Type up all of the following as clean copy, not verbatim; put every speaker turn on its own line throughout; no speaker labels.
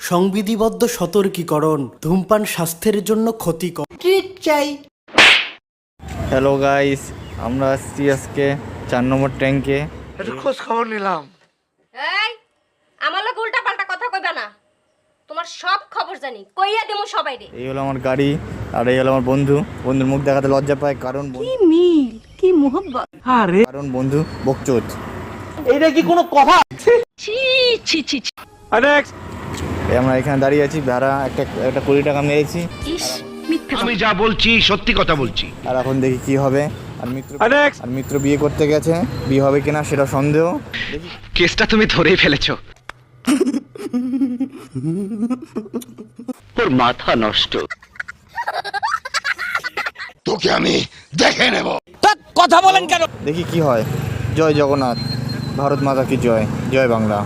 সংবিধিবদ্ধ সতর্কীকরণ, ধূমপান স্বাস্থ্যের জন্য ক্ষতিকর। ট্রিট চাই।
হ্যালো গাইস, আমরা আসছি আজকে 4 নম্বর ট্যাঙ্কে।
একটু খোঁজ খবর নিলাম।
এই আমার লোক উল্টা পাল্টা কথা কইবা না, তোমার সব খবর জানি, কইয়া দেমু সবাই রে।
এই হলো আমার গাড়ি আর এই হলো আমার বন্ধু। বন্ধুর মুখ দেখাতে লজ্জা পায় কারণ
কি মিল, কি মোহব্বত।
কারণ বন্ধু বকচোদ।
এইটা কি কোনো কথা?
ছি ছি ছি ছি।
এই আমরা এখানে দাঁড়িয়ে আছি, ভাড়া একটা 20 টাকা মেরেছি।
ইস মিথ্যা।
আমি যা বলছি সত্যি কথা বলছি।
আর এখন দেখি কি হবে। আর মিত্র বিয়ে করতে গেছে, বিয়ে হবে কিনা সেটা সন্দেহ।
কেসটা তুমি ধরেই ফেলেছো। ওর মাথা নষ্ট।
তোকে আমি দেখে নেব।
দেখি কি হয়। জয় জগন্নাথ, ভারত মাতা কি জয়, জয় বাংলা।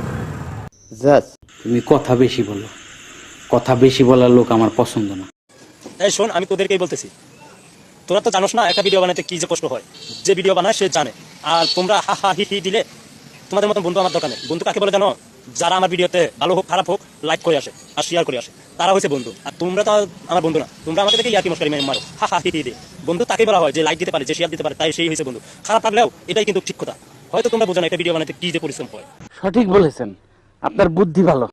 তুমি কথা বেশি বলো, কথা বেশি বলার লোক আমার পছন্দ না।
এই শোন, আমি তোদেরকেই বলতেছি, তোরা তো জানোস না একটা ভিডিও বানাতে কি যে কষ্ট হয়। যে ভিডিও বানায় সে জানে। আর তোমরা হা হা হি হি দিলে তোমাদের মতন বন্ধু আমার দরকার নেই। বন্ধু কাকে বলে জানো? যারা আমার ভিডিওতে ভালো হোক খারাপ হোক লাইক করে আসে আর শেয়ার করে আসে, তারা হচ্ছে বন্ধু। আর তোমরা তো আমার বন্ধু না, তোমরা আমাকে দেখে ইয়াকি মস্কারি মারো, হা হা হি হি দিয়ে। বন্ধু তাকে বলা হয় যে লাইক দিতে পারে, যে শেয়ার দিতে পারে, তাই সেই হয়েছে বন্ধু। খারাপ লাগলেও এটাই কিন্তু ঠিক কথা। হয়তো তোমরা বোঝো না একটা ভিডিও বানাতে কি যে পরিশ্রম হয়।
সঠিক বলেছেন, আপনার বুদ্ধি ভালো।